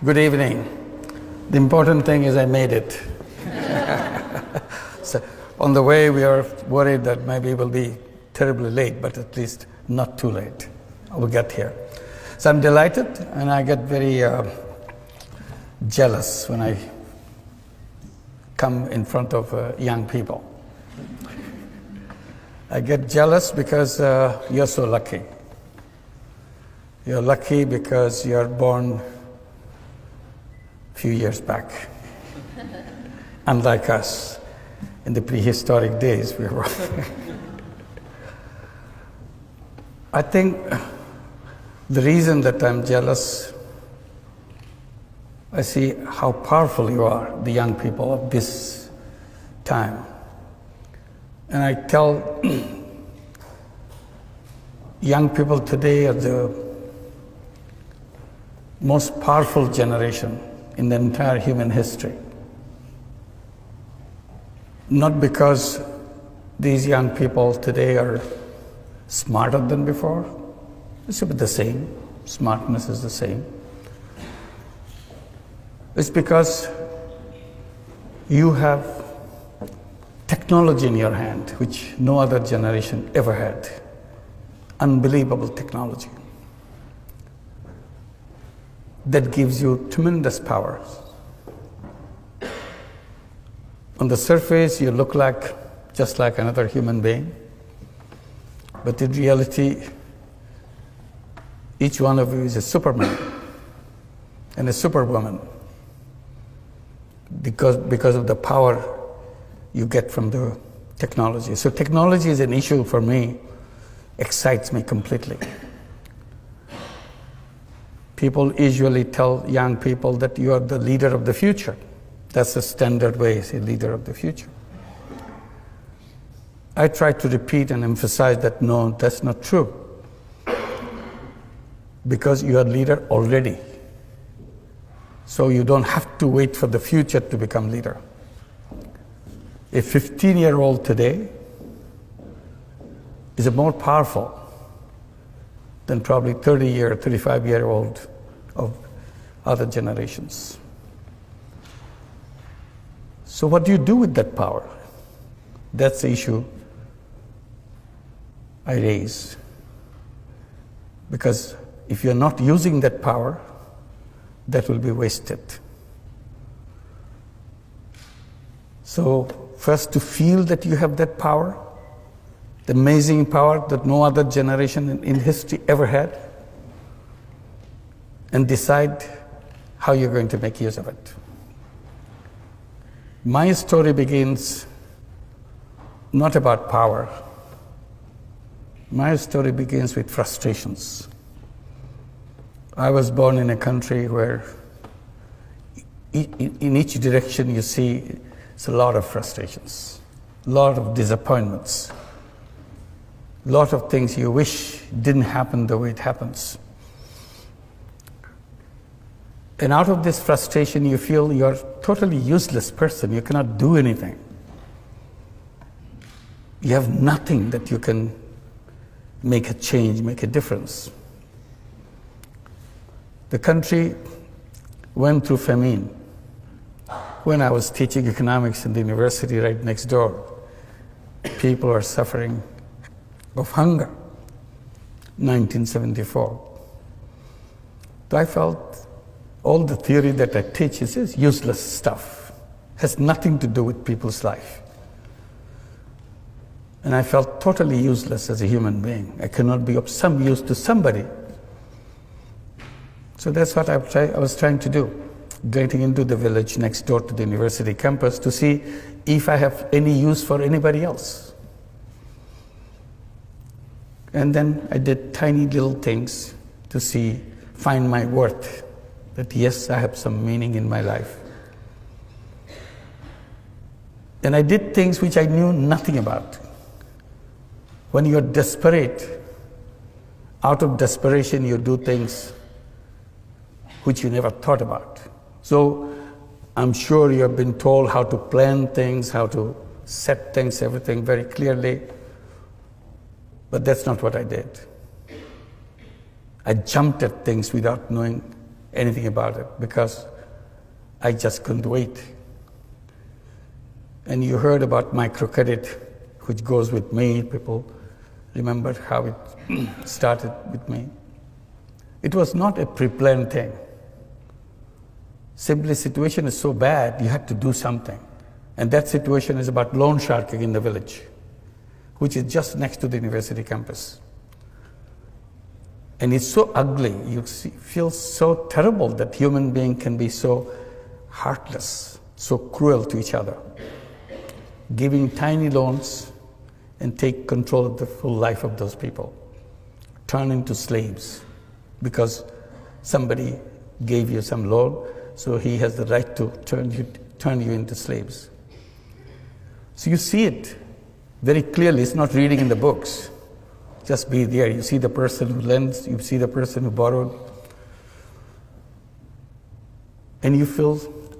Good evening. The important thing is I made it. So on the way, we are worried that maybe we'll be terribly late, but at least not too late. We'll get here. So I'm delighted, and I get very jealous when I come in front of young people. I get jealous because you're so lucky. You're lucky because you're born a few years back. Unlike us, in the prehistoric days, we were. I think the reason that I'm jealous, I see how powerful you are, the young people of this time. And I tell young people today are the most powerful generation in the entire human history. Not because these young people today are smarter than before. It's about the same. Smartness is the same. It's because you have technology in your hand, which no other generation ever had. Unbelievable technology. That gives you tremendous power. On the surface, you look just like another human being. But in reality, each one of you is a Superman and a Superwoman because of the power you get from the technology. So technology is an issue for me, excites me completely. People usually tell young people that you are the leader of the future. That's the standard way, say, leader of the future. I try to repeat and emphasize that no, that's not true. Because you are leader already. So you don't have to wait for the future to become leader. A 15-year-old today is more powerful than probably 30-year, 35-year-old of other generations. So what do you do with that power? That's the issue I raise. Because if you're not using that power, that will be wasted. So first, to feel that you have that power, the amazing power that no other generation in history ever had, and decide how you're going to make use of it. My story begins not about power. My story begins with frustrations. I was born in a country where in each direction you see it's a lot of frustrations, a lot of disappointments, a lot of things you wish didn't happen the way it happens. And out of this frustration, you feel you're a totally useless person. You cannot do anything. You have nothing that you can make a change, make a difference. The country went through famine. When I was teaching economics in the university right next door, people were suffering of hunger, 1974. So I felt all the theory that I teach is useless stuff, has nothing to do with people's life. And I felt totally useless as a human being. I cannot be of some use to somebody. So that's what I was trying to do, getting into the village next door to the university campus to see if I have any use for anybody else. And then I did tiny little things to find my worth, that yes, I have some meaning in my life. And I did things which I knew nothing about. When you're desperate, out of desperation you do things which you never thought about. So I'm sure you have been told how to plan things, how to set things, everything very clearly. But that's not what I did. I jumped at things without knowing anything about it because I just couldn't wait. And you heard about microcredit, which goes with me. People remember how it started with me. It was not a pre-planned thing. Simply, situation is so bad, you had to do something. And that situation is about loan sharking in the village, which is just next to the university campus. And it's so ugly, you feel so terrible that human being can be so heartless, so cruel to each other, giving tiny loans and take control of the full life of those people, turn into slaves because somebody gave you some loan, so he has the right to turn you into slaves. So you see it very clearly. It's not reading in the books. Just be there. You see the person who lends, you see the person who borrowed, and you feel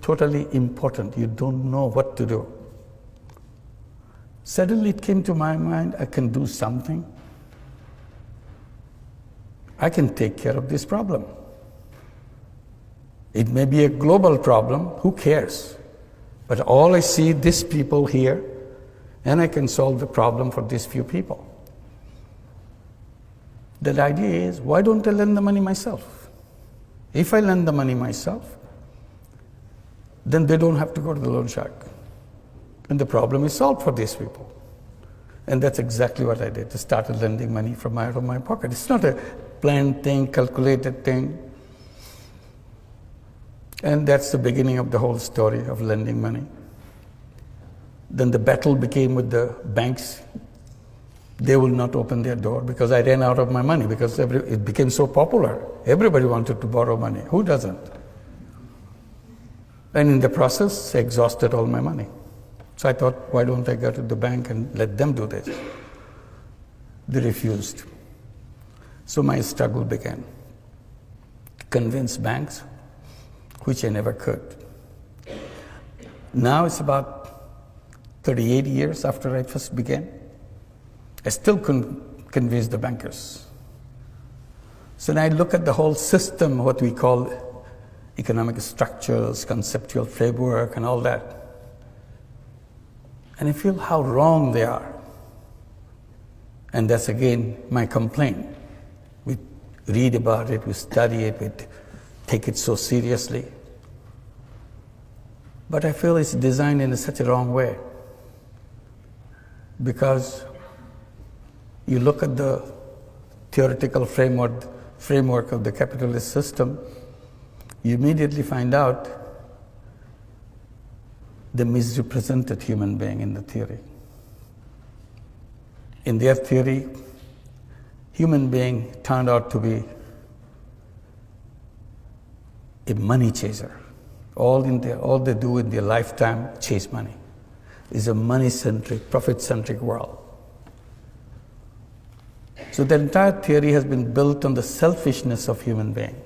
totally important. You don't know what to do. Suddenly it came to my mind, I can do something. I can take care of this problem. It may be a global problem, who cares? But all I see, these people here, and I can solve the problem for these few people. The idea is, why don't I lend the money myself? If I lend the money myself, then they don't have to go to the loan shark. And the problem is solved for these people. And that's exactly what I did. I started lending money from out of my pocket. It's not a planned thing, calculated thing. And that's the beginning of the whole story of lending money. Then the battle became with the banks. They will not open their door because I ran out of my money because it became so popular. Everybody wanted to borrow money. Who doesn't? And in the process, I exhausted all my money. So I thought, why don't I go to the bank and let them do this? They refused. So my struggle began. Convince banks, which I never could. Now it's about 38 years after I first began. I still couldn't convince the bankers. So now I look at the whole system, what we call economic structures, conceptual framework, and all that. And I feel how wrong they are. And that's again my complaint. We read about it, we study it, we take it so seriously. But I feel it's designed in such a wrong way. Because you look at the theoretical framework of the capitalist system, you immediately find out the misrepresented human being in the theory. In their theory, human being turned out to be a money chaser. All they do in their lifetime, chase money. It's a money-centric, profit-centric world. So the entire theory has been built on the selfishness of human being.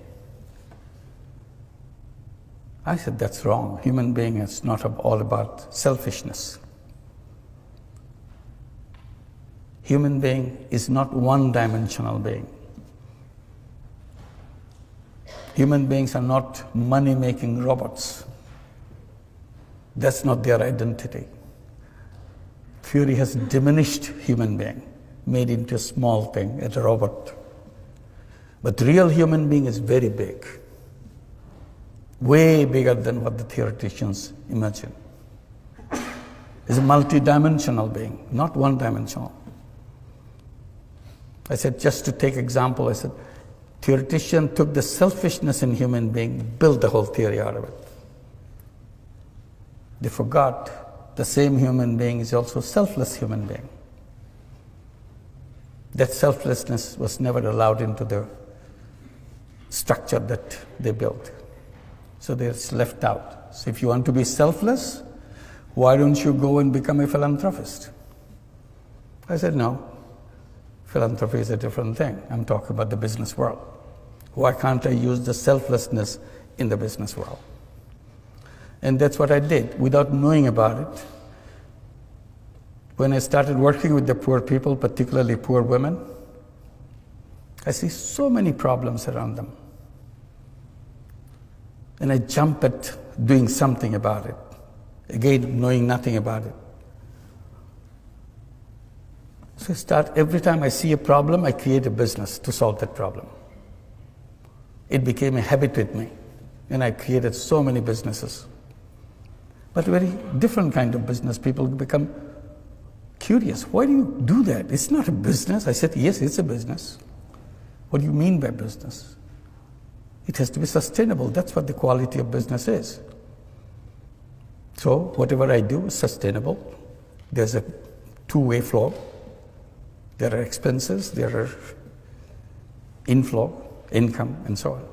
I said, that's wrong. Human being is not all about selfishness. Human being is not one-dimensional being. Human beings are not money-making robots. That's not their identity. Theory has diminished human being, made into a small thing, as a robot. But the real human being is very big, way bigger than what the theoreticians imagine. It's a multi-dimensional being, not one-dimensional. I said, just to take example, I said, theoretician took the selfishness in human being, built the whole theory out of it. They forgot the same human being is also a selfless human being. That selflessness was never allowed into the structure that they built. So it's left out. So if you want to be selfless, why don't you go and become a philanthropist? I said, no. Philanthropy is a different thing. I'm talking about the business world. Why can't I use the selflessness in the business world? And that's what I did without knowing about it. When I started working with the poor people, particularly poor women, I see so many problems around them. and I jump at doing something about it. Again, knowing nothing about it. So I start, every time I see a problem, I create a business to solve that problem. It became a habit with me, and I created so many businesses. But very different kind of business. People become curious. Why do you do that? It's not a business. I said, yes, it's a business. What do you mean by business? It has to be sustainable. That's what the quality of business is. So whatever I do is sustainable. There's a two-way flow. There are expenses, there are inflow, income, and so on.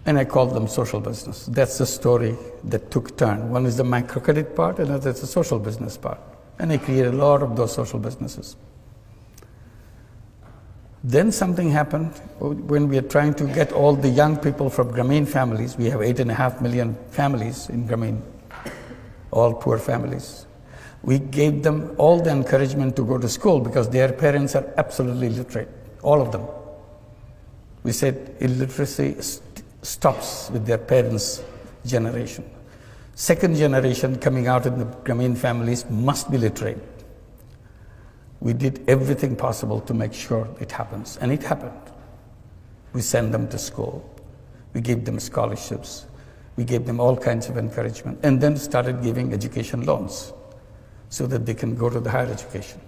And I call them social business. That's the story that took turn. One is the microcredit part, and another is the social business part. And I created a lot of those social businesses. Then something happened when we are trying to get all the young people from Grameen families. We have 8.5 million families in Grameen, all poor families. We gave them all the encouragement to go to school because their parents are absolutely literate, all of them. We said illiteracy stops with their parents' generation. Second generation coming out in the Grameen families must be literate. We did everything possible to make sure it happens, and it happened. We sent them to school. We gave them scholarships. We gave them all kinds of encouragement, and then started giving education loans so that they can go to the higher education.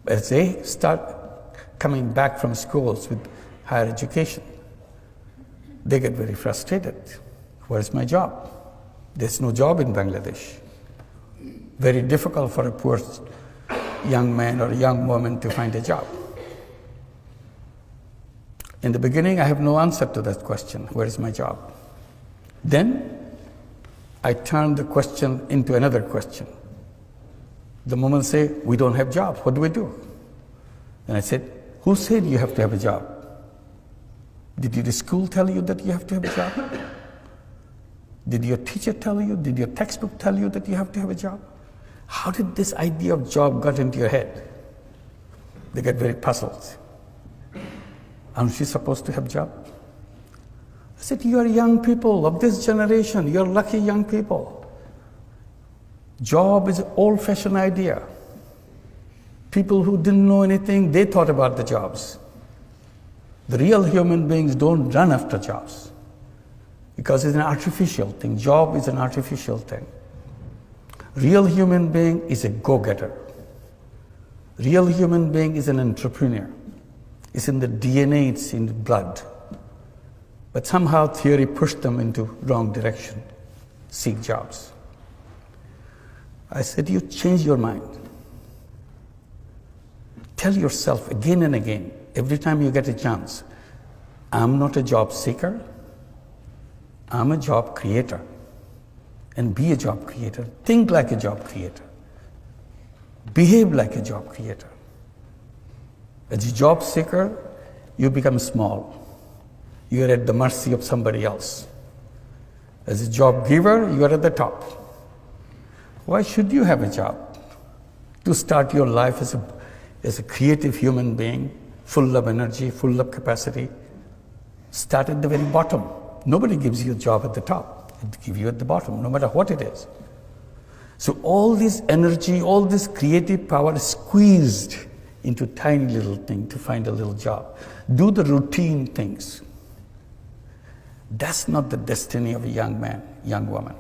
As they start coming back from schools with higher education, they get very frustrated. Where's my job? There's no job in Bangladesh. Very difficult for a poor young man or a young woman to find a job. In the beginning, I have no answer to that question, where is my job? Then I turned the question into another question. The moment say, we don't have jobs, what do we do? And I said, who said you have to have a job? Did your school tell you that you have to have a job? Did your teacher tell you? Did your textbook tell you that you have to have a job? How did this idea of job got into your head? They get very puzzled. Aren't you supposed to have a job? I said, you are young people of this generation. You're lucky young people. Job is an old-fashioned idea. People who didn't know anything, they thought about the jobs. The real human beings don't run after jobs because it's an artificial thing. Job is an artificial thing. Real human being is a go-getter. Real human being is an entrepreneur. It's in the DNA, it's in the blood. But somehow theory pushed them into wrong direction. Seek jobs. I said, you change your mind. Tell yourself again and again, every time you get a chance, I'm not a job seeker, I'm a job creator. And be a job creator. Think like a job creator. Behave like a job creator. As a job seeker, you become small. You are at the mercy of somebody else. As a job giver, you are at the top. Why should you have a job? To start your life as a creative human being, full of energy, full of capacity, start at the very bottom. Nobody gives you a job at the top. It gives you at the bottom, no matter what it is. So all this energy, all this creative power is squeezed into tiny little thing to find a little job. Do the routine things. That's not the destiny of a young man, young woman.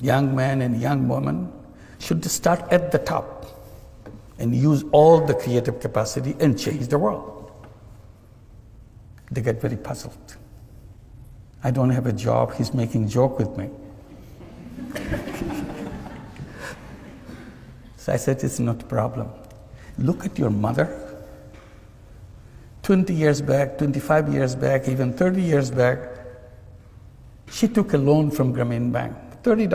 Young man and young woman should start at the top and use all the creative capacity and change the world. They get very puzzled. I don't have a job, he's making joke with me. So I said, it's not a problem. Look at your mother. 20 years back, 25 years back, even 30 years back, she took a loan from Grameen Bank, $30,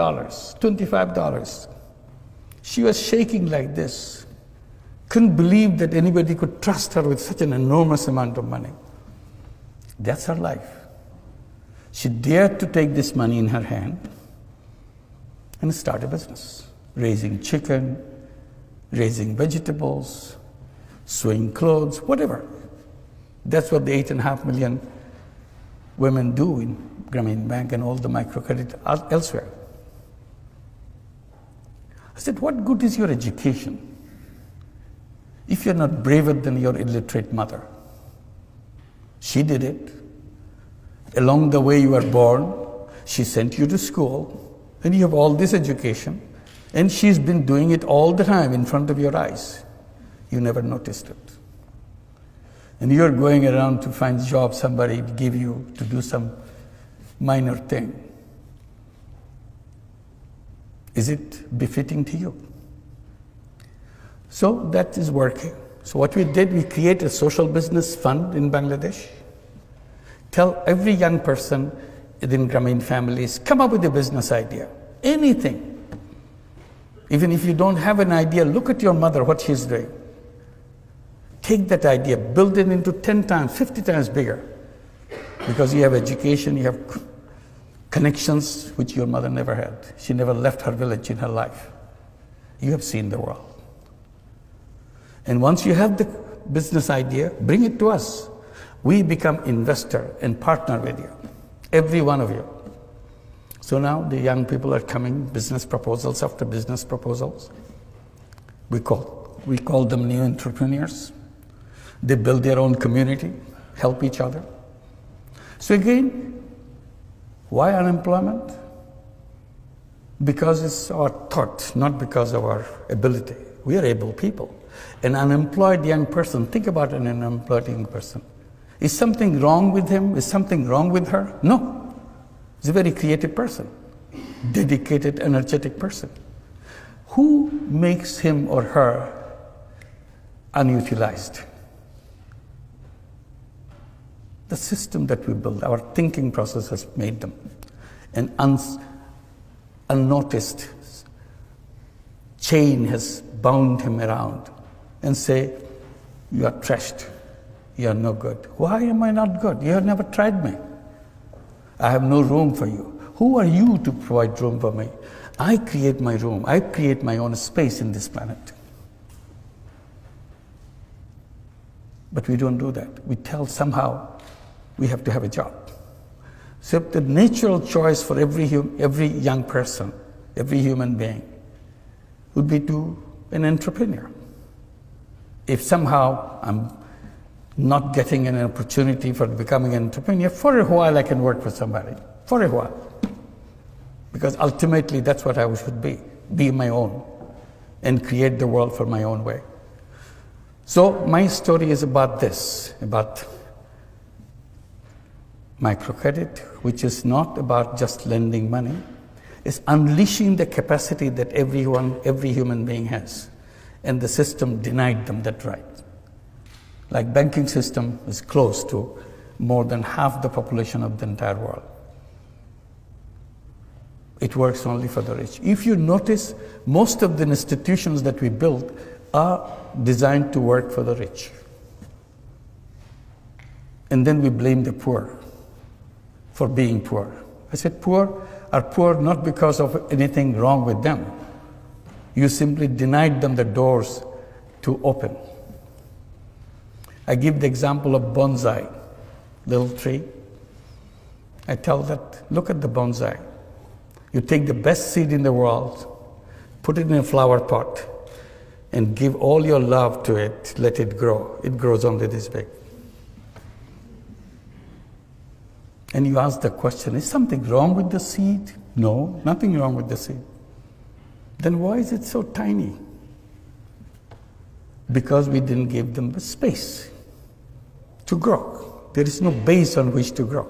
$25. She was shaking like this. Couldn't believe that anybody could trust her with such an enormous amount of money. That's her life. She dared to take this money in her hand and start a business, raising chicken, raising vegetables, sewing clothes, whatever. That's what the 8.5 million women do in Grameen Bank and all the microcredit elsewhere. I said, what good is your education if you're not braver than your illiterate mother? She did it. Along the way you were born, she sent you to school, and you have all this education, and she's been doing it all the time in front of your eyes. You never noticed it. And you're going around to find a job somebody give you to do some minor thing. Is it befitting to you? So that is working. So what we did, we created a social business fund in Bangladesh. Tell every young person within Grameen families, come up with a business idea, anything. Even if you don't have an idea, look at your mother, what she's doing. Take that idea, build it into 10 times, 50 times bigger. Because you have education, you have connections which your mother never had. She never left her village in her life. You have seen the world. And once you have the business idea, bring it to us. We become investor and partner with you, every one of you. So now the young people are coming, business proposals after business proposals. We call them new entrepreneurs. They build their own community, help each other. So again, why unemployment? Because it's our thought, not because of our ability. We are able people. An unemployed young person, think about an unemployed young person. Is something wrong with him? Is something wrong with her? No. He's a very creative person, dedicated, energetic person. Who makes him or her unutilized? The system that we build, our thinking process has made them. An unnoticed chain has bound him around and say, you are trashed, you are no good. Why am I not good? You have never tried me. I have no room for you. Who are you to provide room for me? I create my room. I create my own space in this planet. But we don't do that. We tell somehow we have to have a job. So the natural choice for every young person, every human being, would be to an entrepreneur. If somehow I'm not getting an opportunity for becoming an entrepreneur, for a while I can work for somebody, for a while. Because ultimately that's what I should be my own, and create the world for my own way. So my story is about this, about microcredit, which is not about just lending money. It's unleashing the capacity that every human being has. And the system denied them that right. Like banking system is close to more than half the population of the entire world. It works only for the rich. If you notice, most of the institutions that we build are designed to work for the rich. And then we blame the poor for being poor. I said poor are poor not because of anything wrong with them. You simply denied them the doors to open. I give the example of bonsai, little tree. I tell that, look at the bonsai. You take the best seed in the world, put it in a flower pot, and give all your love to it, let it grow. It grows only this big. And you ask the question, is something wrong with the seed? No, nothing wrong with the seed. Then why is it so tiny? Because we didn't give them the space to grow. There is no base on which to grow.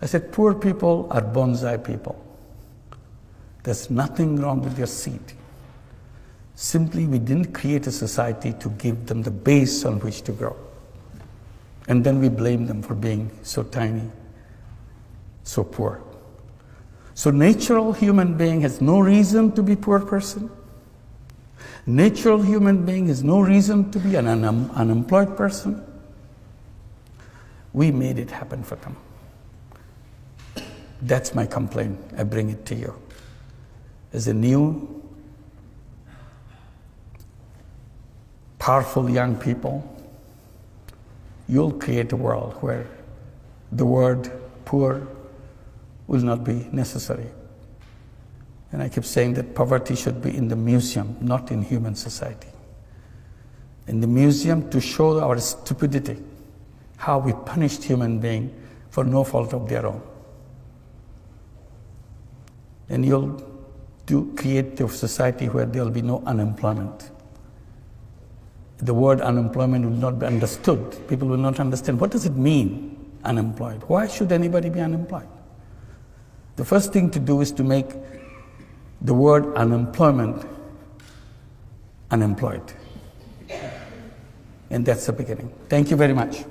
I said, poor people are bonsai people. There's nothing wrong with your seed. Simply, we didn't create a society to give them the base on which to grow. And then we blame them for being so tiny, so poor. So natural human being has no reason to be poor person. Natural human being has no reason to be an unemployed person. We made it happen for them. That's my complaint. I bring it to you. As a new, powerful young people, you'll create a world where the word poor will not be necessary. And I keep saying that poverty should be in the museum, not in human society. In the museum to show our stupidity, how we punished human beings for no fault of their own. And you'll create a society where there will be no unemployment. The word unemployment will not be understood. People will not understand, what does it mean, unemployed? Why should anybody be unemployed? The first thing to do is to make the word unemployment unemployed. And that's the beginning. Thank you very much.